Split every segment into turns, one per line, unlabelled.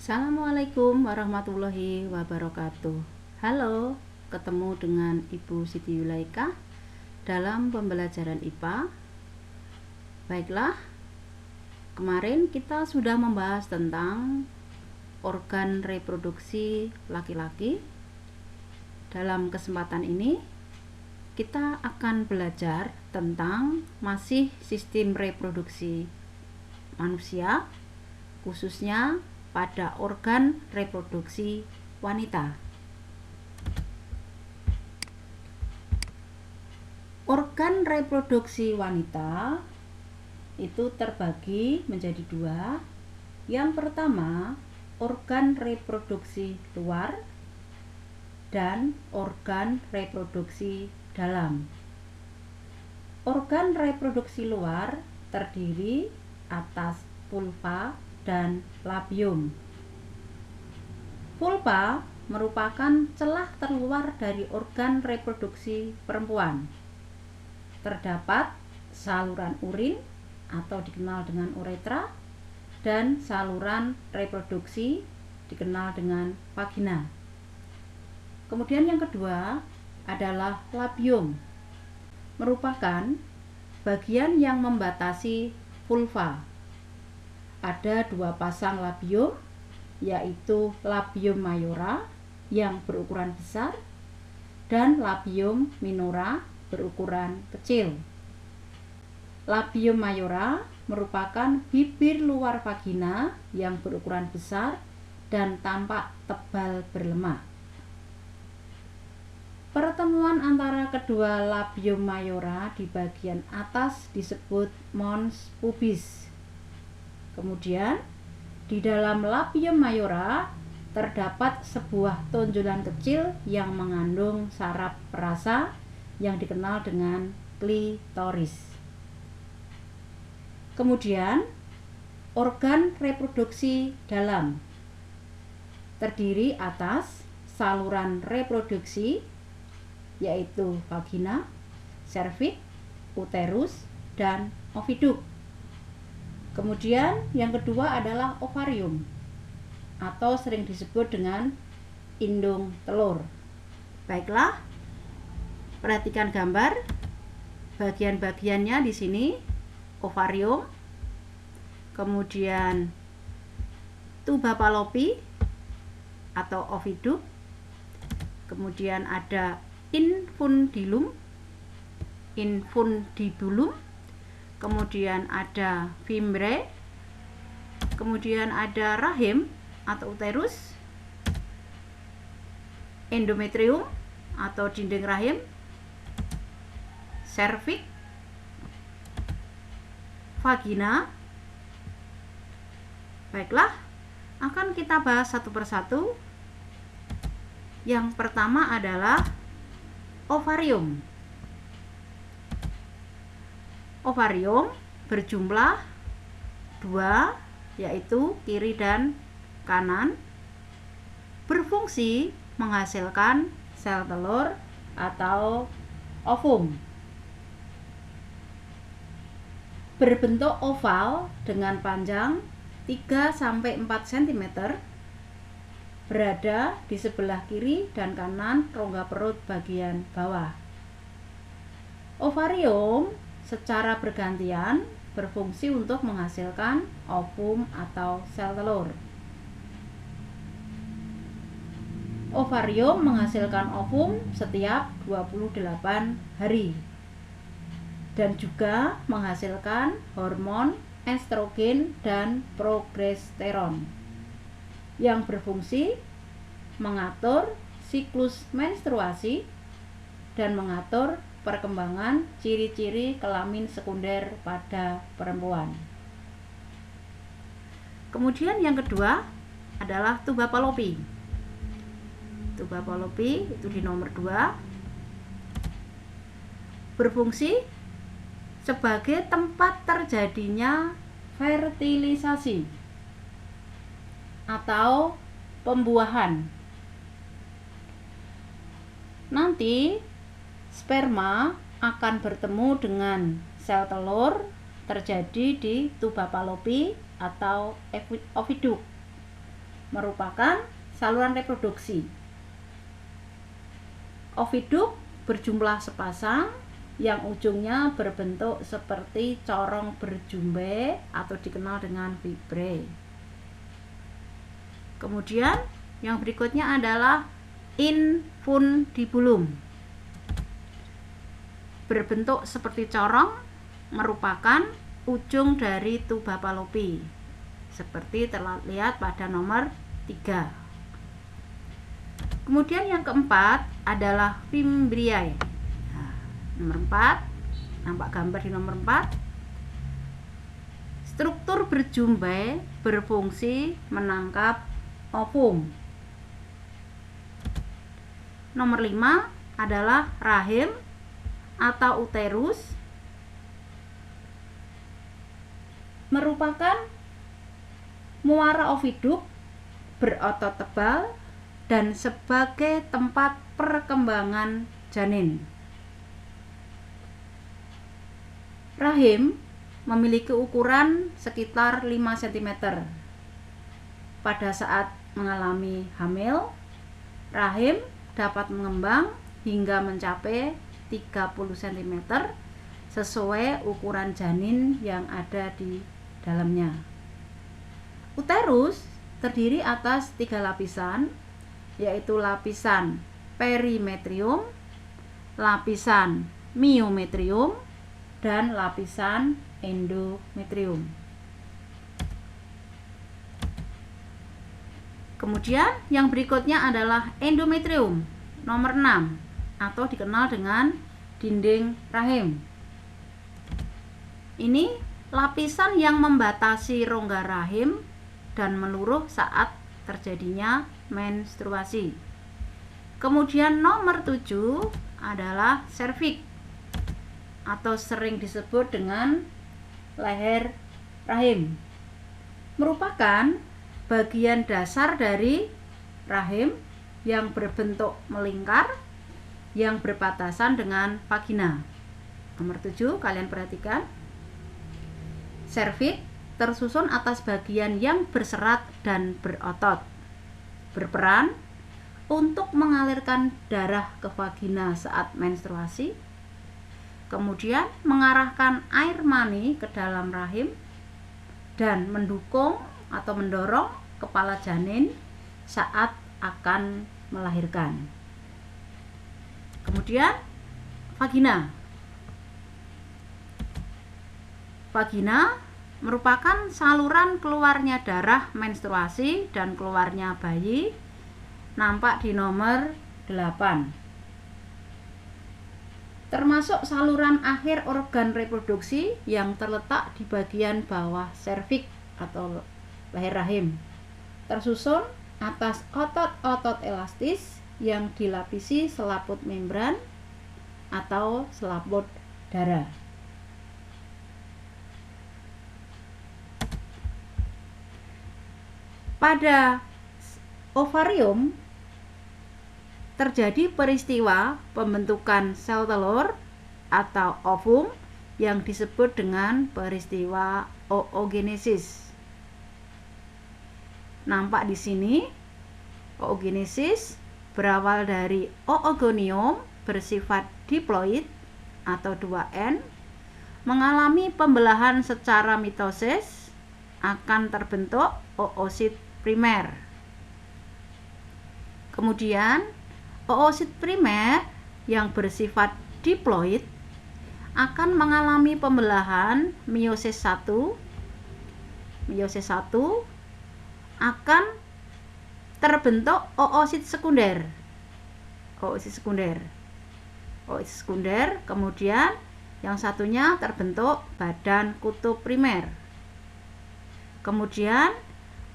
Assalamualaikum warahmatullahi wabarakatuh. Halo, ketemu dengan Ibu Siti Yulaika dalam pembelajaran IPA. Baiklah, kemarin kita sudah membahas tentang organ reproduksi laki-laki. Dalam kesempatan ini, kita akan belajar tentang masih sistem reproduksi manusia, khususnya pada organ reproduksi wanita. Organ reproduksi wanita itu terbagi menjadi dua. Yang pertama, organ reproduksi luar dan organ reproduksi dalam. Organ reproduksi luar terdiri atas vulva dan labium. Vulva merupakan celah terluar dari organ reproduksi perempuan. Terdapat saluran urin atau dikenal dengan uretra dan saluran reproduksi dikenal dengan vagina. Kemudian yang kedua adalah labium, merupakan bagian yang membatasi vulva. Ada dua pasang labium, yaitu labium majora yang berukuran besar dan labium minora berukuran kecil. Labium majora merupakan bibir luar vagina yang berukuran besar dan tampak tebal berlemak. Pertemuan antara kedua labium majora di bagian atas disebut mons pubis. Kemudian, di dalam labium majora terdapat sebuah tonjolan kecil yang mengandung saraf perasa yang dikenal dengan klitoris. Kemudian, organ reproduksi dalam terdiri atas saluran reproduksi, yaitu vagina, serviks, uterus, dan oviduk. Kemudian yang kedua adalah ovarium atau sering disebut dengan indung telur. Baiklah, perhatikan gambar bagian-bagiannya di sini. Ovarium, kemudian tuba fallopi atau oviduk, kemudian ada infundibulum, kemudian ada fimbre, kemudian ada rahim atau uterus, endometrium atau dinding rahim, serviks, vagina. Baiklah, akan kita bahas satu persatu. Yang pertama adalah ovarium. Ovarium berjumlah dua, yaitu kiri dan kanan, berfungsi menghasilkan sel telur atau ovum. Berbentuk oval dengan panjang 3-4 cm, berada di sebelah kiri dan kanan rongga perut bagian bawah. Ovarium secara bergantian berfungsi untuk menghasilkan ovum atau sel telur. Ovarium menghasilkan ovum setiap 28 hari dan juga menghasilkan hormon estrogen dan progesteron yang berfungsi mengatur siklus menstruasi dan mengatur perkembangan ciri-ciri kelamin sekunder pada perempuan. Kemudian yang kedua adalah tuba fallopi. Tuba fallopi itu di nomor 2, berfungsi sebagai tempat terjadinya fertilisasi atau pembuahan. Nanti sperma akan bertemu dengan sel telur terjadi di tuba fallopi atau oviduk. merupakan saluran reproduksi. Oviduk berjumlah sepasang yang ujungnya berbentuk seperti corong berjumbe atau dikenal dengan vibrae. Kemudian yang berikutnya adalah infundibulum. Berbentuk seperti corong, merupakan ujung dari tuba Fallopi, seperti terlihat pada nomor 3. Kemudian yang keempat adalah fimbriae. Nomor 4, nampak gambar di nomor 4. Struktur berjumbai berfungsi menangkap ovum. Nomor 5 adalah rahim atau uterus, merupakan muara oviduk berotot tebal dan sebagai tempat perkembangan janin. Rahim memiliki ukuran sekitar 5 cm. Pada saat mengalami hamil, rahim dapat mengembang hingga mencapai 30 cm sesuai ukuran janin yang ada di dalamnya. Uterus terdiri atas 3 lapisan, yaitu lapisan perimetrium, lapisan miometrium, dan lapisan endometrium. Kemudian yang berikutnya adalah endometrium, nomor 6, atau dikenal dengan dinding rahim. Ini lapisan yang membatasi rongga rahim dan meluruh saat terjadinya menstruasi. Kemudian nomor 7 adalah serviks, atau sering disebut dengan leher rahim. Merupakan bagian dasar dari rahim yang berbentuk melingkar yang berbatasan dengan vagina. Nomor 7, kalian perhatikan. Serviks tersusun atas bagian yang berserat dan berotot, berperan untuk mengalirkan darah ke vagina saat menstruasi, kemudian mengarahkan air mani ke dalam rahim dan mendukung atau mendorong kepala janin saat akan melahirkan. Kemudian vagina. Vagina merupakan saluran keluarnya darah menstruasi dan keluarnya bayi, nampak di nomor 8. Termasuk saluran akhir organ reproduksi yang terletak di bagian bawah serviks atau leher rahim, tersusun atas otot-otot elastis yang dilapisi selaput membran atau selaput darah. Pada ovarium terjadi peristiwa pembentukan sel telur atau ovum yang disebut dengan peristiwa oogenesis. Nampak di sini, oogenesis berawal dari oogonium bersifat diploid atau 2N, mengalami pembelahan secara mitosis, akan terbentuk oosit primer. Kemudian oosit primer yang bersifat diploid akan mengalami pembelahan meiosis 1. Meiosis 1 akan terbentuk oosit sekunder. Oosit sekunder. Oosit sekunder, kemudian yang satunya terbentuk badan kutub primer. Kemudian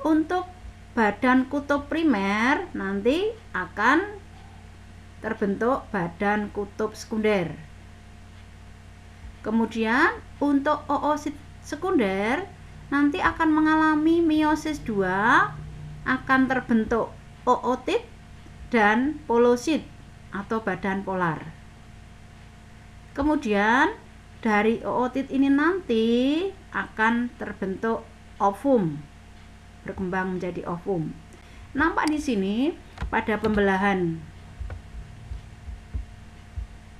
untuk badan kutub primer nanti akan terbentuk badan kutub sekunder. Kemudian untuk oosit sekunder nanti akan mengalami meiosis 2, akan terbentuk ootit dan polosit atau badan polar. Kemudian dari ootit ini nanti akan terbentuk ovum, berkembang menjadi ovum. Nampak di sini pada pembelahan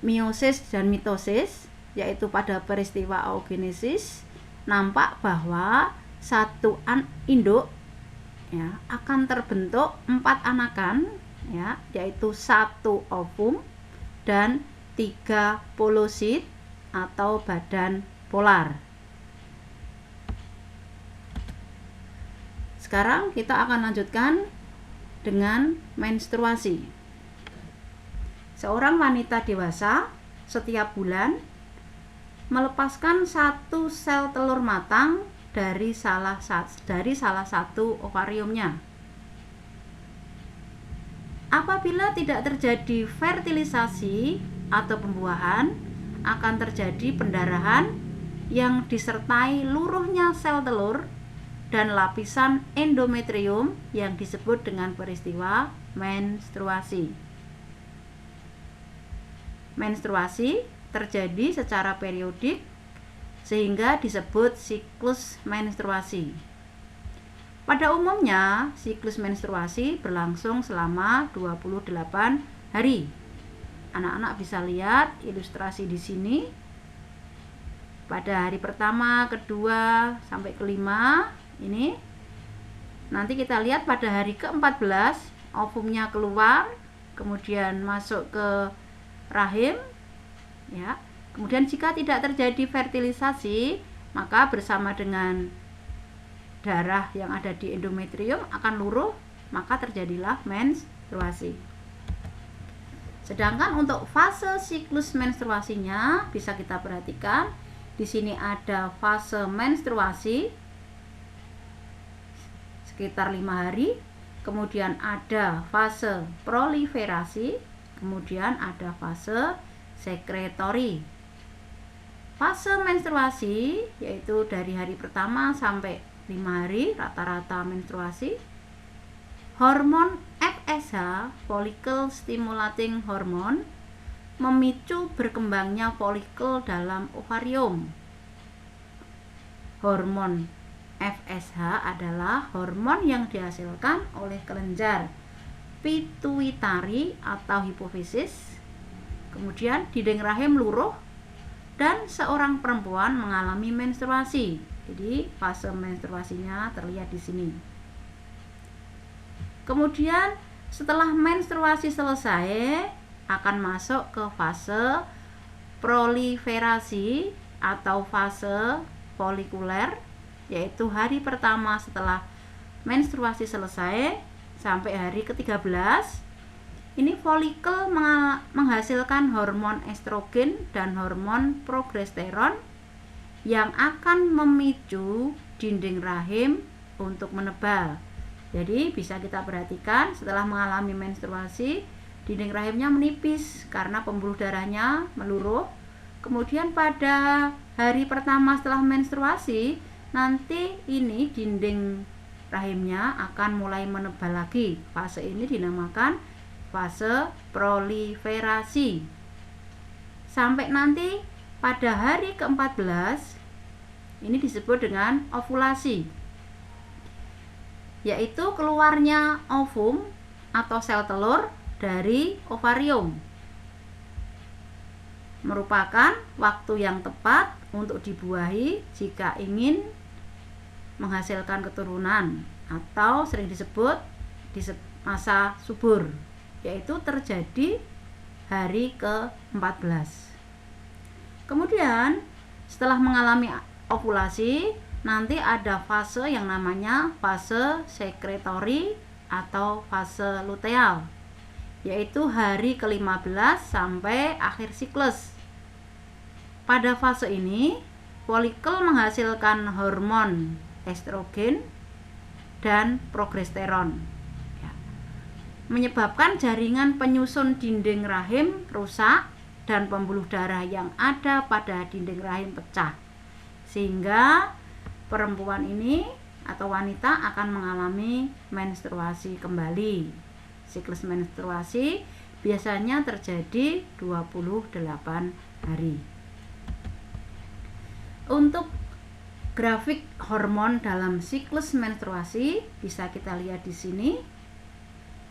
meiosis dan mitosis, yaitu pada peristiwa oogenesis, nampak bahwa satu induk ya akan terbentuk 4 anakan ya, yaitu 1 ovum dan 3 polosit atau badan polar. Sekarang kita akan lanjutkan dengan menstruasi. Seorang wanita dewasa setiap bulan melepaskan 1 sel telur matang dari salah satu ovariumnya. Apabila tidak terjadi fertilisasi atau pembuahan, akan terjadi pendarahan yang disertai luruhnya sel telur dan lapisan endometrium yang disebut dengan peristiwa menstruasi. Menstruasi terjadi secara periodik sehingga disebut siklus menstruasi. Pada umumnya, siklus menstruasi berlangsung selama 28 hari. Anak-anak bisa lihat ilustrasi di sini. Pada hari pertama, kedua, sampai kelima, ini. Nanti kita lihat pada hari ke-14, ovumnya keluar, kemudian masuk ke rahim, ya. Kemudian jika tidak terjadi fertilisasi, maka bersama dengan darah yang ada di endometrium akan luruh, maka terjadilah menstruasi. Sedangkan untuk fase siklus menstruasinya bisa kita perhatikan. Di sini ada fase menstruasi sekitar 5 hari, kemudian ada fase proliferasi, kemudian ada fase sekretori. Fase menstruasi yaitu dari hari pertama sampai 5 hari rata-rata menstruasi. Hormon FSH, follicle stimulating hormone, memicu berkembangnya folikel dalam ovarium. Hormon FSH adalah hormon yang dihasilkan oleh kelenjar pituitari atau hipofisis. Kemudian dinding rahim luruh dan seorang perempuan mengalami menstruasi. Jadi fase menstruasinya terlihat di sini. Kemudian setelah menstruasi selesai akan masuk ke fase proliferasi atau fase folikuler, yaitu hari pertama setelah menstruasi selesai sampai hari ke-13. Ini folikel menghasilkan hormon estrogen dan hormon progesteron yang akan memicu dinding rahim untuk menebal. Jadi bisa kita perhatikan setelah mengalami menstruasi, dinding rahimnya menipis karena pembuluh darahnya meluruh. Kemudian pada hari pertama setelah menstruasi, nanti ini dinding rahimnya akan mulai menebal lagi. Fase ini dinamakan fase proliferasi. Sampai nanti pada hari ke-14 ini disebut dengan ovulasi, yaitu keluarnya ovum atau sel telur dari ovarium. Merupakan waktu yang tepat untuk dibuahi jika ingin menghasilkan keturunan atau sering disebut di masa subur, yaitu terjadi hari ke-14. Kemudian setelah mengalami ovulasi, nanti ada fase yang namanya fase sekretori atau fase luteal, yaitu hari ke-15 sampai akhir siklus. Pada fase ini, folikel menghasilkan hormon estrogen dan progesteron, menyebabkan jaringan penyusun dinding rahim rusak dan pembuluh darah yang ada pada dinding rahim pecah, sehingga perempuan ini atau wanita akan mengalami menstruasi kembali. Siklus menstruasi biasanya terjadi 28 hari. Untuk grafik hormon dalam siklus menstruasi bisa kita lihat di sini.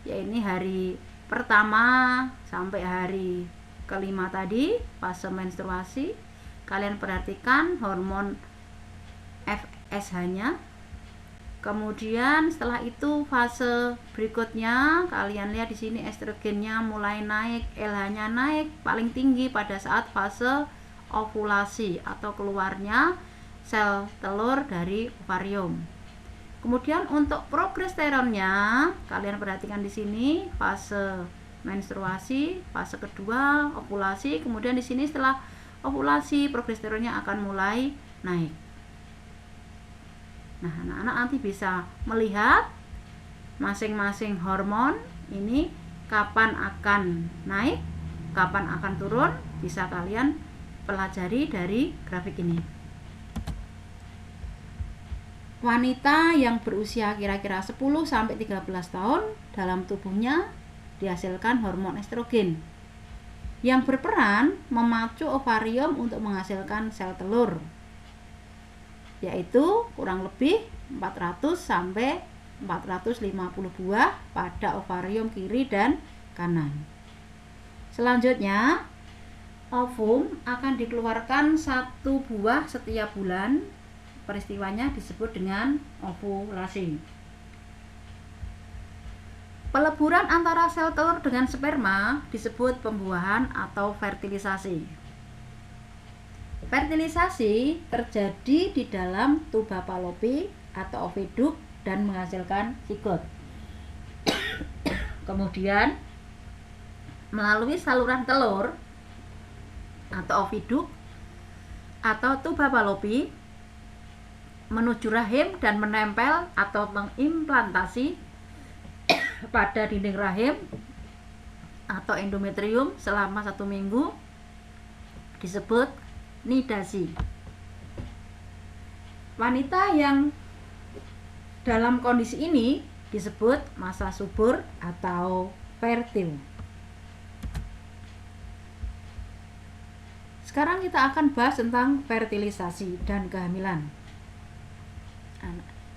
ya ini hari pertama sampai hari kelima tadi, fase menstruasi. Kalian perhatikan hormon FSH-nya. Kemudian setelah itu fase berikutnya, kalian lihat di sini estrogennya mulai naik, LH-nya naik paling tinggi pada saat fase ovulasi atau keluarnya sel telur dari ovarium. Kemudian untuk progesteronnya, kalian perhatikan di sini fase menstruasi, fase kedua ovulasi, kemudian di sini setelah ovulasi progesteronnya akan mulai naik. Nah, anak-anak nanti bisa melihat masing-masing hormon ini kapan akan naik, kapan akan turun, bisa kalian pelajari dari grafik ini. Wanita yang berusia kira-kira 10-13 tahun, dalam tubuhnya dihasilkan hormon estrogen yang berperan memacu ovarium untuk menghasilkan sel telur, yaitu kurang lebih 400-450 buah pada ovarium kiri dan kanan. Selanjutnya, ovum akan dikeluarkan 1 buah setiap bulan. Peristiwanya disebut dengan ovulasi. Peleburan antara sel telur dengan sperma disebut pembuahan atau fertilisasi. Fertilisasi terjadi di dalam tuba Fallopi atau oviduk dan menghasilkan zigot. Kemudian melalui saluran telur atau oviduk atau tuba Fallopi menuju rahim dan menempel atau mengimplantasi pada dinding rahim atau endometrium selama 1 minggu disebut nidasi. Wanita yang dalam kondisi ini disebut masa subur atau fertil. Sekarang kita akan bahas tentang fertilisasi dan kehamilan.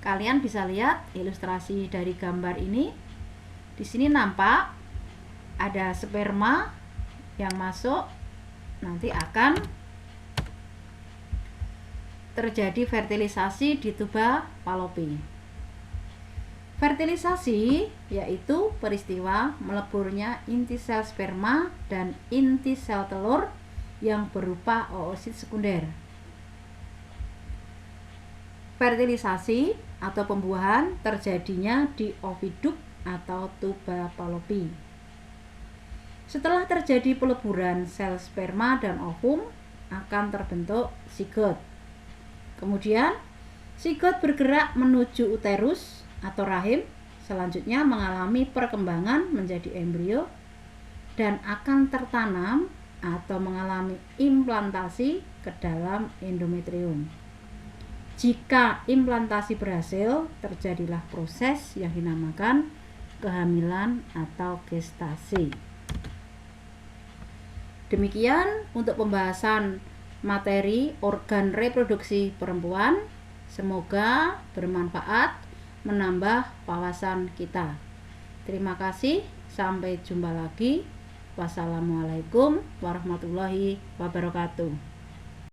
Kalian bisa lihat ilustrasi dari gambar ini. Di sini nampak ada sperma yang masuk, nanti akan terjadi fertilisasi di tuba Fallopi. Fertilisasi yaitu peristiwa meleburnya inti sel sperma dan inti sel telur yang berupa oosit sekunder. Fertilisasi atau pembuahan terjadinya di oviduk atau tuba Fallopi. Setelah terjadi peleburan sel sperma dan ovum, akan terbentuk zigot. Kemudian zigot bergerak menuju uterus atau rahim, selanjutnya mengalami perkembangan menjadi embrio dan akan tertanam atau mengalami implantasi ke dalam endometrium. Jika implantasi berhasil, terjadilah proses yang dinamakan kehamilan atau gestasi. Demikian untuk pembahasan materi organ reproduksi perempuan. Semoga bermanfaat, menambah wawasan kita. Terima kasih, sampai jumpa lagi. Wassalamualaikum warahmatullahi wabarakatuh.